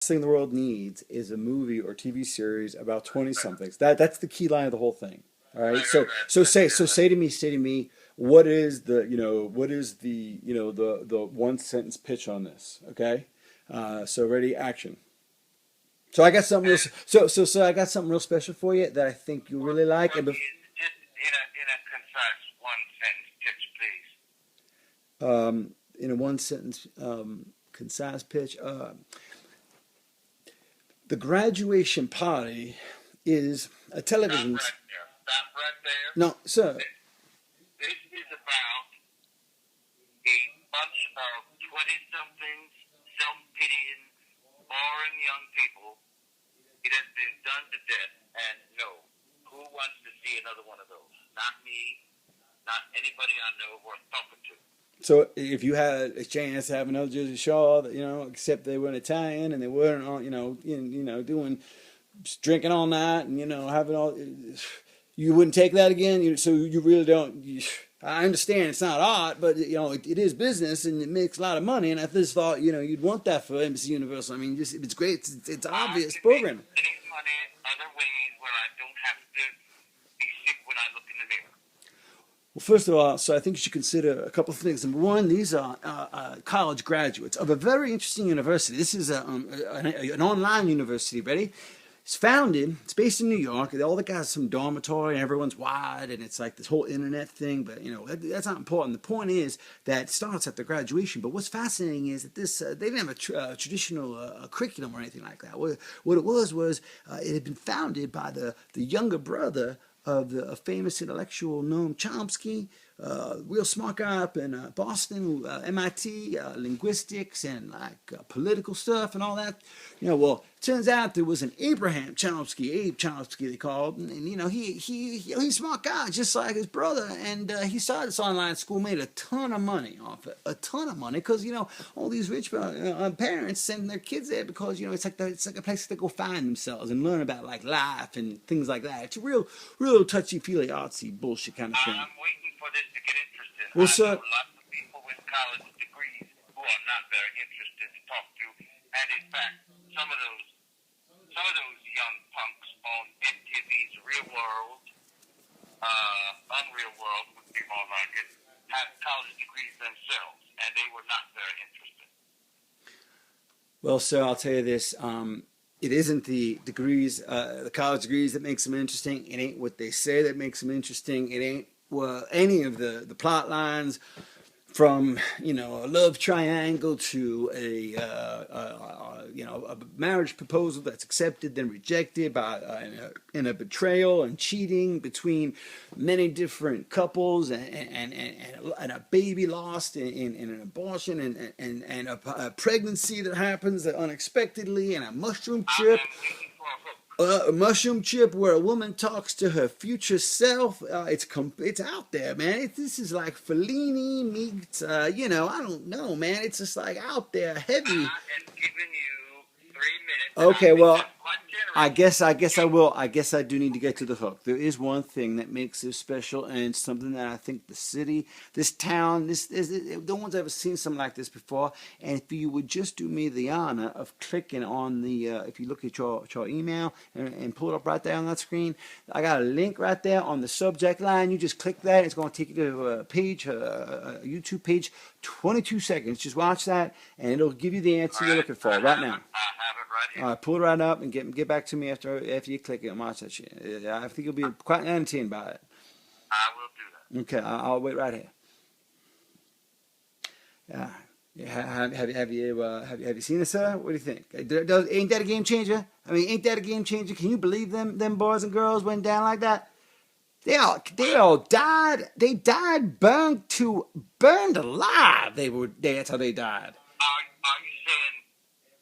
thing the world needs is a movie or TV series about 20 somethings. That's the key line of the whole thing. All right. Say to me, what is the one sentence pitch on this? Okay. So ready, action. So I got something real. So I got something real special for you that I think you really like. For me, it's just in a concise one sentence pitch, please. In a one sentence, concise pitch, the graduation party is a Stop television. right there. Stop right there. No, sir. This is about a bunch of 20-somethings, self-pitying, boring young people. It has been done to death, and no. Who wants to see another one of those? Not me, not anybody I know worth talking to. So if you had a chance to have another Jersey Shaw, except they were Italian and they weren't, doing drinking all night and having all, you wouldn't take that again. So you really don't. I understand it's not art, but it is business and it makes a lot of money. And I just thought you'd want that for Embassy Universal. I mean, just it's great. It's I obvious can make programming. money other ways where I don't have to be sick when I look in the mirror. Well, first of all, so I think you should consider a couple of things. Number one, these are college graduates of a very interesting university. This is an online university. Ready? It's based in New York. All the guys some dormitory and everyone's wide and it's like this whole internet thing. But that's not important. The point is that it starts at the graduation. But what's fascinating is that they didn't have a traditional curriculum or anything like that. What it was it had been founded by the younger brother of the famous intellectual Noam Chomsky, real smart guy up in Boston, MIT, linguistics and political stuff and all that. Well, turns out there was an Abraham Chomsky, Abe Chomsky they called, and he's a smart guy just like his brother, and he started this online school, made a ton of money off it, a ton of money, because all these rich parents send their kids there because it's like a place to go find themselves and learn about like life and things like that. It's a real touchy feely artsy bullshit kind of thing. I'm waiting for this to get interesting. Well, I sir, know lots of people with college degrees who are not very interested to talk to, and in fact, some of those young punks on MTV's Real World, Unreal World would be more like it, have college degrees themselves, and they were not very interested. well, sir, I'll tell you this. It isn't the college degrees that makes them interesting. It ain't what they say that makes them interesting. It ain't any of the plot lines from a love triangle to a marriage proposal that's accepted then rejected by in a betrayal and cheating between many different couples and a baby lost in an abortion and a pregnancy that happens unexpectedly and a mushroom I trip am waiting for a hook. a mushroom chip where a woman talks to her future self. It's out there, man. This is like Fellini meets, I don't know, man. It's just like out there, heavy. I am giving you 3 minutes, and I Okay, think well, that's quite I generous. guess I guess I will. I guess I do need to get to the hook. There is one thing that makes this special, and it's something that I think the city, this town, no one's ever seen something like this before. And if you would just do me the honor of clicking on if you look at your email and pull it up right there on that screen, I got a link right there on the subject line. You just click that. It's going to take you to a page, a YouTube page. 22 seconds. Just watch that, and it'll give you the answer you're looking for right now. I have it right here. All right, pull it right up and get back to me after you click it and watch that shit. I think you'll be quite entertained by it. I will do that. Okay, I'll wait right here. Yeah. Have you seen it, sir? What do you think? Ain't that a game changer? I mean, ain't that a game changer? Can you believe them boys and girls went down like that? They all died. They died burned alive. That's how they died. Are you saying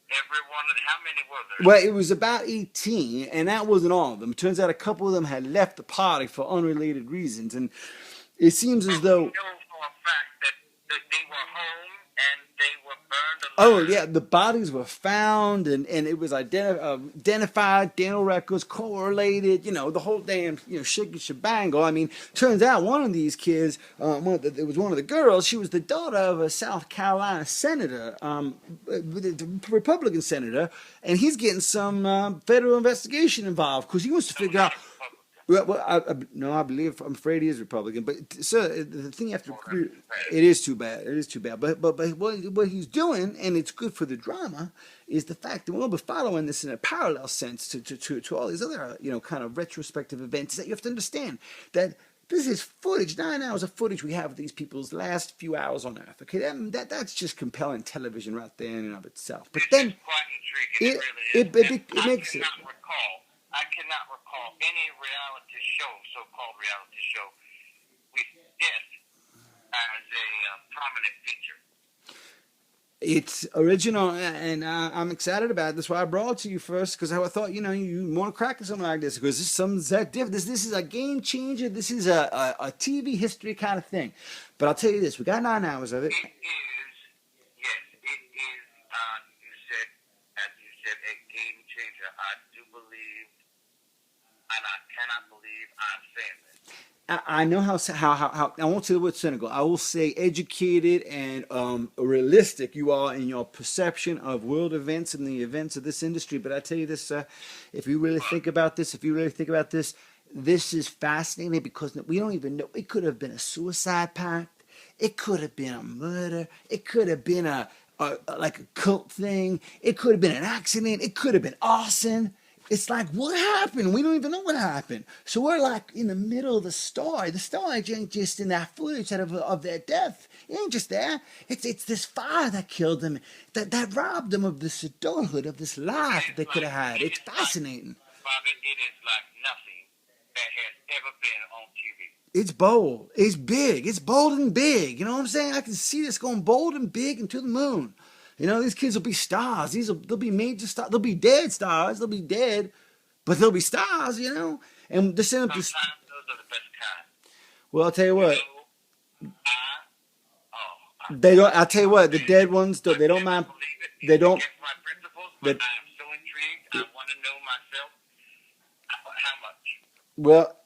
every one of them? How many were there? Well, it was about 18, and that wasn't all of them. It turns out a couple of them had left the party for unrelated reasons, and it seems as But we though know for a fact that they were home and they were burned alive. Oh yeah, the bodies were found and it was identified, dental records correlated, the whole damn shit shebangle. I mean, turns out one of these kids, it was one of the girls. She was the daughter of a South Carolina senator, the Republican senator, and he's getting some federal investigation involved because he wants to No, figure not out. a Republican. Well, no, I believe I'm afraid he is Republican. But sir, the thing you have to Oh, that's bad. it is too bad. It is too bad. But what he's doing, and it's good for the drama, is the fact that we'll be following this in a parallel sense to all these other kind of retrospective events that you have to understand that. This is footage, 9 hours of footage we have of these people's last few hours on Earth. Okay, that's just compelling television right there in and of itself. But It's then quite intriguing. it It really is. it makes it. I cannot recall any reality show, so-called reality show, with death as a prominent feature. It's original, and I'm excited about it. That's why I brought it to you first, because I thought, you want to crack something like this, because this is something that different. This is a game changer. This is a TV history kind of thing. But I'll tell you this: we got 9 hours of it. It is, yes, it is, as you said, a game changer. I do believe, and I cannot believe I'm saying this. I know how I won't say the word cynical. I will say educated and realistic you are in your perception of world events and the events of this industry. But I tell you this, if you really think about this, this is fascinating because we don't even know. It could have been a suicide pact. It could have been a murder. It could have been like a cult thing. It could have been an accident. It could have been arson. It's like, what happened? We don't even know what happened. So we're like in the middle of the story. The story ain't just in that footage of their death. It ain't just there. It's this fire that killed them, that robbed them of this adulthood, of this life that they could have had. It's fascinating. Father, it is like nothing that has ever been on TV. It's bold. It's big. It's bold and big. You know what I'm saying? I can see this going bold and big and to the moon. These kids will be stars. They'll be major stars. They'll be dead stars. They'll be dead, but they'll be stars. And they're setting up this. Sometimes those are the best kind. Well, I'll tell you what. I They don't. I'll tell you what. The dead ones, they don't mind. They don't. Against my principles, but They, I'm so intrigued. I want to know myself how much. well,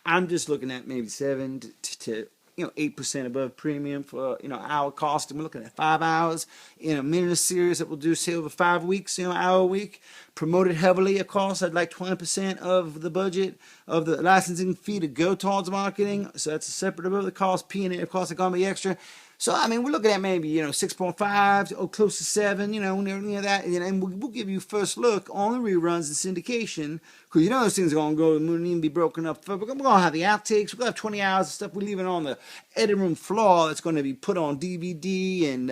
I'm just looking at maybe 7 to 8% above premium for hour cost, and we're looking at 5 hours in a minute series that we'll do say over 5 weeks, hour a week, promoted heavily. Of course, I'd like 20% of the budget of the licensing fee to go towards marketing, so that's a separate above the cost. P&A, of course, are gonna be extra. So I mean, we're looking at maybe 6.5 or close to 7, near that, and we'll give you first look on the reruns and syndication, because those things are gonna go. We won't even be broken up. We're gonna have the outtakes. We're gonna have 20 hours of stuff we're leaving on the editing room floor. That's gonna be put on DVD and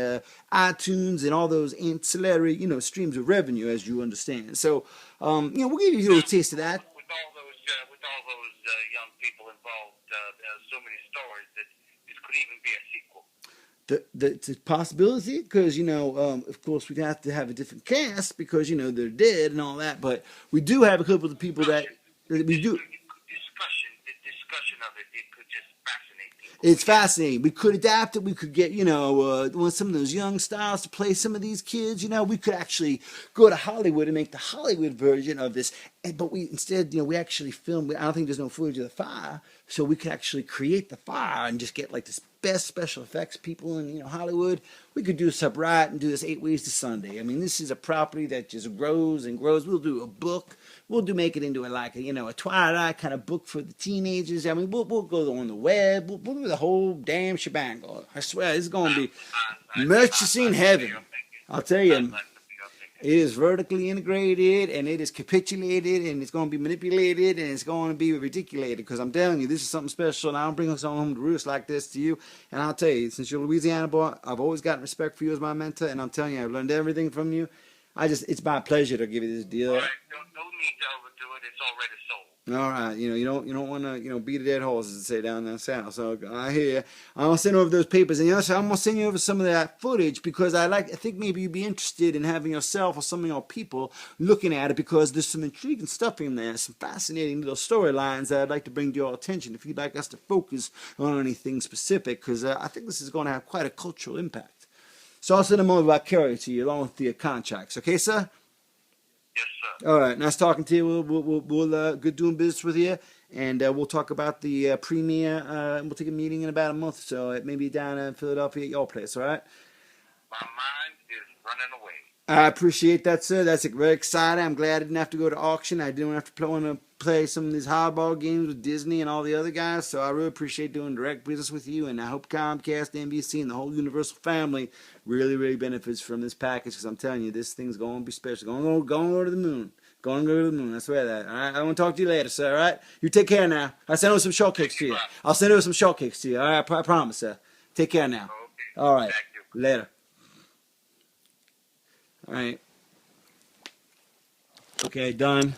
iTunes and all those ancillary streams of revenue, as you understand. So we'll give you a little taste of that. With all those young people involved, there are so many stories that this could even be a sequel. It's a possibility because of course we have to have a different cast because they're dead and all that, but we do have a couple of the people that we do. The discussion of it could just fascinate people. It's fascinating. We could adapt it. We could get some of those young stars to play some of these kids. We could actually go to Hollywood and make the Hollywood version of this. But we instead we actually film. I don't think there's no footage of the fire, so we could actually create the fire and just get like this best special effects people in Hollywood. We could do stuff right and do this 8 Ways to Sunday. I mean, this is a property that just grows and grows. We'll do a book. We'll make it into a Twilight kind of book for the teenagers. I mean, we'll go on the web. We'll do the whole damn shebang. I swear, it's going to be merch in heaven. I'll tell you. It is vertically integrated, and it is capitulated, and it's going to be manipulated, and it's going to be ridiculated, because I'm telling you, this is something special, and I don't bring us home to roost like this to you. And I'll tell you, since you're a Louisiana boy, I've always gotten respect for you as my mentor, and I'm telling you, I've learned everything from you. It's my pleasure to give you this deal. All right, don't need to overdo it. It's already sold. All right, you don't want to beat a dead horse, as they say down there south. So I hear you. I'm gonna send over those papers, and so I'm gonna send you over some of that footage because I think maybe you'd be interested in having yourself or some of your people looking at it, because there's some intriguing stuff in there, some fascinating little storylines that I'd like to bring to your attention if you'd like us to focus on anything specific, because I think this is going to have quite a cultural impact. So I'll send them over by carrier to you along with the contracts. Okay, sir? Yes, sir. All right. Nice talking to you. We'll good doing business with you, and we'll talk about the premiere. We'll take a meeting in about a month, so it may be down in Philadelphia at your place. All right. My mind is running away. I appreciate that, sir. That's very exciting. I'm glad I didn't have to go to auction. I didn't have to play some of these hardball games with Disney and all the other guys. So I really appreciate doing direct business with you. And I hope Comcast, NBC, and the whole Universal family really, really benefits from this package. Because I'm telling you, this thing's going to be special. Going to go to the moon. Going to go to the moon. I swear that. All right. I want to talk to you later, sir. All right. You take care now. I'll send over some shortcakes to you. I'll send over some shortcakes to you. All right. I promise, sir. Take care now. Okay. All right. Thank you. Later. All right. Okay, done.